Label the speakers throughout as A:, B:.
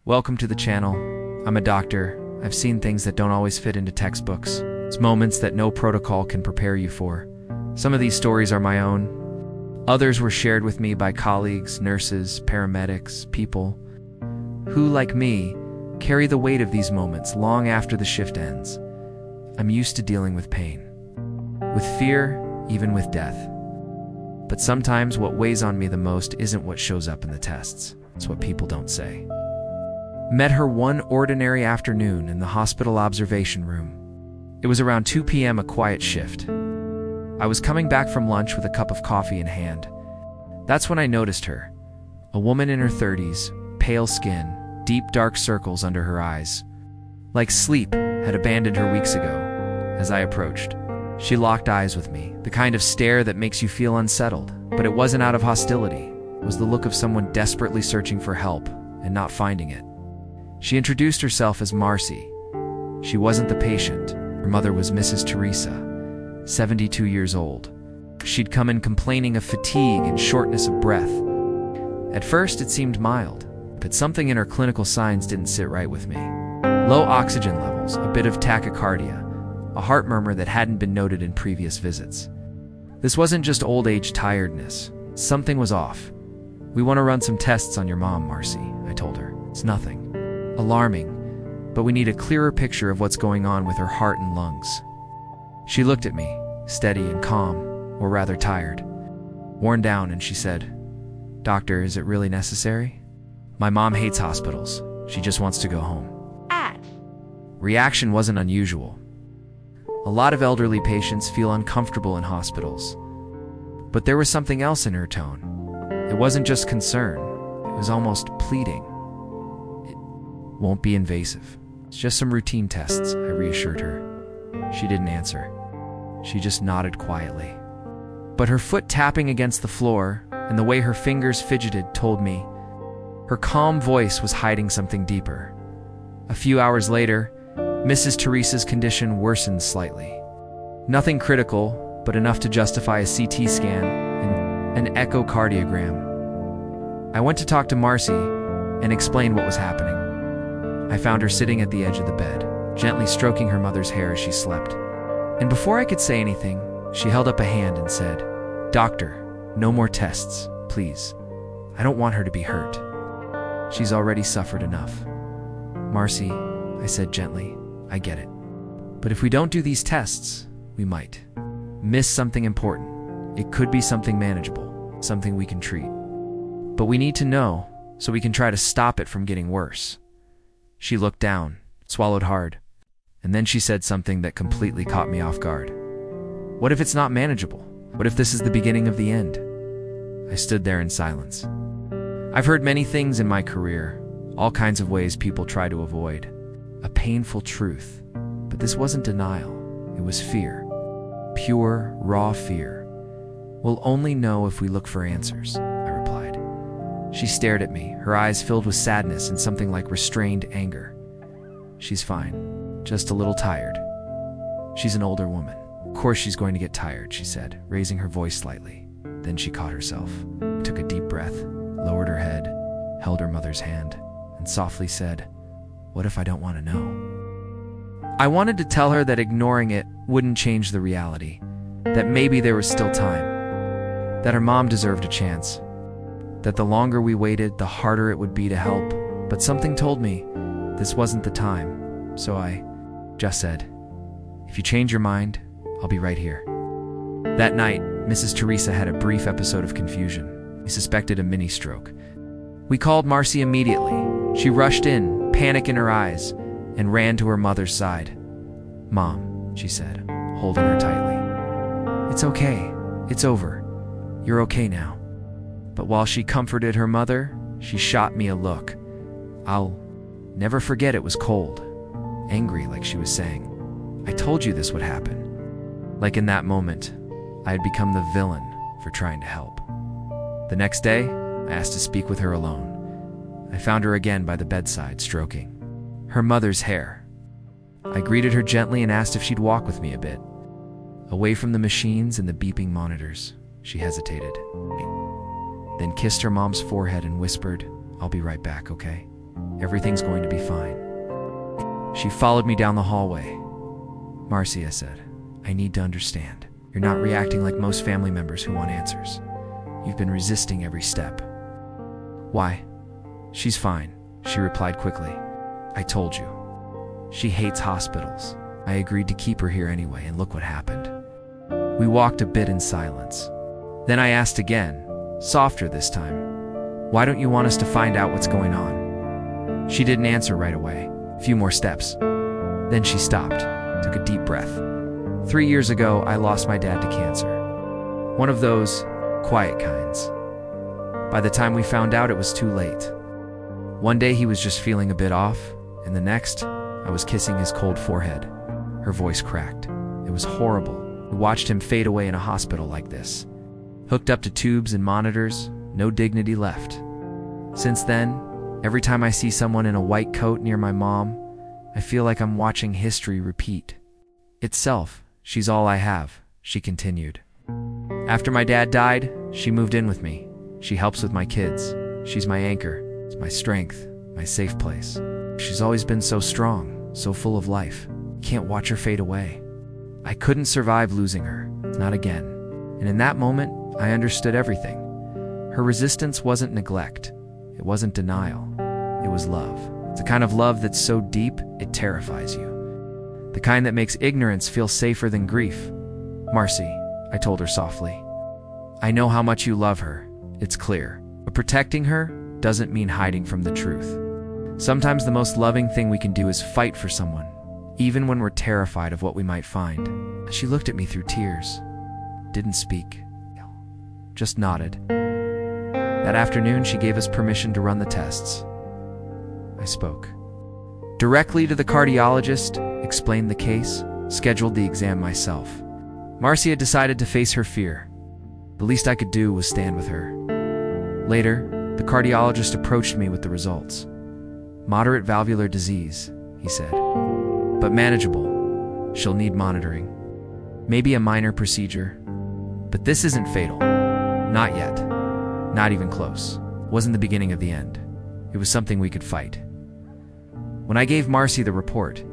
A: Welcome to the channel. I'm a doctor. I've seen things that don't always fit into textbooks. It's moments that no protocol can prepare you for. Some of these stories are my own. Others were shared with me by colleagues, nurses, paramedics, people who, like me, carry the weight of these moments long after the shift ends. I'm used to dealing with pain, with fear, even with death. But sometimes what weighs on me the most isn't what shows up in the tests. It's what people don't say. Met her one ordinary afternoon in the hospital observation room. It was around 2 p.m., a quiet shift. I was coming back from lunch with a cup of coffee in hand. That's when I noticed her. A woman in her 30s, pale skin, deep dark circles under her eyes. Like sleep had abandoned her weeks ago. As I approached, she locked eyes with me, the kind of stare that makes you feel unsettled. But it wasn't out of hostility. It was the look of someone desperately searching for help and not finding it. She introduced herself as Marcy. She wasn't the patient. Her mother was Mrs. Teresa, 72 years old. She'd come in complaining of fatigue and shortness of breath. At first, it seemed mild, but something in her clinical signs didn't sit right with me. Low oxygen levels, a bit of tachycardia, a heart murmur that hadn't been noted in previous visits. This wasn't just old age tiredness. Something was off. "We want to run some tests on your mom, Marcy," I told her. "It's nothing alarming, but we need a clearer picture of what's going on with her heart and lungs." She looked at me, steady and calm, or rather tired, worn down, and she said, "Doctor, is it really necessary? My mom hates hospitals. She just wants to go home." Reaction wasn't unusual. A lot of elderly patients feel uncomfortable in hospitals. But there was something else in her tone. It wasn't just concern. It was almost pleading. "It won't be invasive. It's just some routine tests," I reassured her. She didn't answer. She just nodded quietly. But her foot tapping against the floor and the way her fingers fidgeted told me her calm voice was hiding something deeper. A few hours later, Mrs. Teresa's condition worsened slightly. Nothing critical, but enough to justify a CT scan and an echocardiogram. I went to talk to Marcy and explained what was happening. I found her sitting at the edge of the bed, gently stroking her mother's hair as she slept. And before I could say anything, she held up a hand and said, "Doctor, no more tests, please. I don't want her to be hurt. She's already suffered enough." "Marcy," I said gently, "I get it. But if we don't do these tests, we might miss something important. It could be something manageable, something we can treat. But we need to know so we can try to stop it from getting worse." She looked down, swallowed hard, and then she said something that completely caught me off guard. "What if it's not manageable? What if this is the beginning of the end?" I stood there in silence. I've heard many things in my career, all kinds of ways people try to avoid a painful truth. But this wasn't denial. It was fear. Pure, raw fear. "We'll only know if we look for answers," I replied. She stared at me, her eyes filled with sadness and something like restrained anger. "She's fine, just a little tired. She's an older woman. Of course she's going to get tired," she said, raising her voice slightly. Then she caught herself, took a deep breath, lowered her head, held her mother's hand, and softly said, "What if I don't want to know?" I wanted to tell her that ignoring it wouldn't change the reality, that maybe there was still time, that her mom deserved a chance, that the longer we waited, the harder it would be to help. But something told me this wasn't the time, so I just said, "If you change your mind, I'll be right here." That night, Mrs. Teresa had a brief episode of confusion. We suspected a mini stroke. We called Marcy immediately. She rushed in, panic in her eyes, and ran to her mother's side. "Mom," she said, holding her tightly. "It's okay. It's over. You're okay now." But while she comforted her mother, she shot me a look. I'll never forget. It was cold, angry, like she was saying, "I told you this would happen." Like in that moment, I had become the villain for trying to help. The next day, I asked to speak with her alone. I found her again by the bedside, stroking her mother's hair. I greeted her gently and asked if she'd walk with me a bit, away from the machines and the beeping monitors. She hesitated, then kissed her mom's forehead and whispered, "I'll be right back, okay?" Everything's going to be fine." She followed me down the hallway. "Marcy," I said, "I need to understand. You're not reacting like most family members who want answers. You've been resisting every step." "Why?" "She's fine," she replied quickly. "I told you. She hates hospitals. I agreed to keep her here anyway, and look what happened." We walked a bit in silence. Then I asked again, softer this time, "Why don't you want us to find out what's going on?" She didn't answer right away. A few more steps. Then she stopped, took a deep breath. 3 years ago, I lost my dad to cancer. One of those quiet kinds. By the time we found out, it was too late. One day he was just feeling a bit off, and the next, I was kissing his cold forehead. Her voice cracked. It was horrible. We watched him fade away in a hospital like this. Hooked up to tubes and monitors, no dignity left. Since then, every time I see someone in a white coat near my mom, I feel like I'm watching history repeat. Itself, she's all I have, she continued. After my dad died, she moved in with me. She helps with my kids. She's my anchor. It's my strength, my safe place. She's always been so strong, so full of life. Can't watch her fade away. I couldn't survive losing her, not again. And in that moment, I understood everything. Her resistance wasn't neglect. It wasn't denial. It was love. It's a kind of love that's so deep, it terrifies you. The kind that makes ignorance feel safer than grief. "Marcy," I told her softly, "I know how much you love her. It's clear. But protecting her doesn't mean hiding from the truth. Sometimes the most loving thing we can do is fight for someone, even when we're terrified of what we might find." She looked at me through tears. Didn't speak. Just nodded. That afternoon, she gave us permission to run the tests. I spoke. Directly to the cardiologist, explained the case, scheduled the exam myself. Marcy had decided to face her fear. The least I could do was stand with her. Later, the cardiologist approached me with the results. "Moderate valvular disease," he said, "but manageable. She'll need monitoring. Maybe a minor procedure. But this isn't fatal. Not yet. Not even close. It wasn't the beginning of the end. It was something we could fight." When I gave Marcy the report,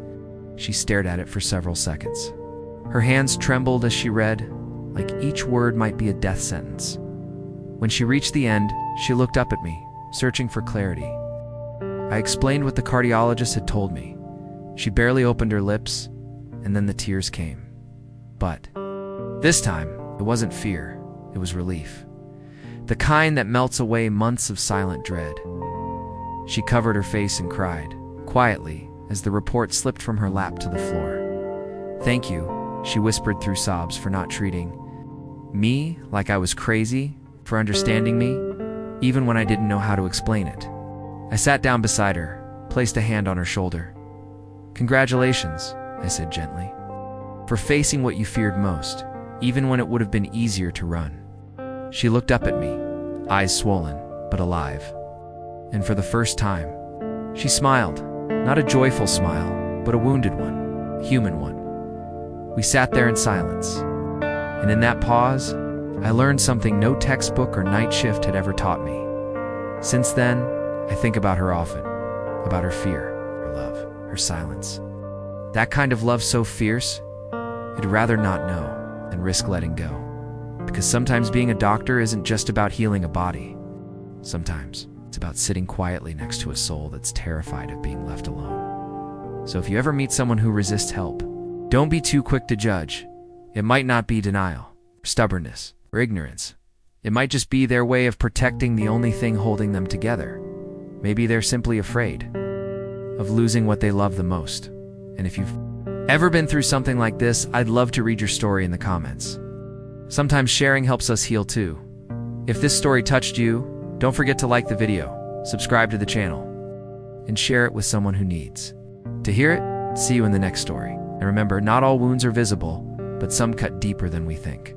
A: she stared at it for several seconds. Her hands trembled as she read, like each word might be a death sentence. When she reached the end, she looked up at me, searching for clarity. I explained what the cardiologist had told me. She barely opened her lips, and then the tears came. But this time, it wasn't fear, it was relief. The kind that melts away months of silent dread. She covered her face and cried, quietly, as the report slipped from her lap to the floor. "Thank you," she whispered through sobs, "for not treating me like I was crazy, for understanding me, even when I didn't know how to explain it." I sat down beside her, placed a hand on her shoulder. "Congratulations," I said gently, "for facing what you feared most, even when it would have been easier to run." She looked up at me, eyes swollen, but alive. And for the first time, she smiled, not a joyful smile, but a wounded one, a human one. We sat there in silence, and in that pause, I learned something no textbook or night shift had ever taught me. Since then, I think about her often, about her fear, her love, her silence. That kind of love so fierce, I'd rather not know than risk letting go. Because sometimes being a doctor isn't just about healing a body. Sometimes it's about sitting quietly next to a soul that's terrified of being left alone. So if you ever meet someone who resists help, don't be too quick to judge. It might not be denial, stubbornness, or ignorance. It might just be their way of protecting the only thing holding them together. Maybe they're simply afraid of losing what they love the most. And if you've ever been through something like this, I'd love to read your story in the comments. Sometimes sharing helps us heal too. If this story touched you, don't forget to like the video, subscribe to the channel, and share it with someone who needs to hear it. See you in the next story. And remember, not all wounds are visible, but some cut deeper than we think.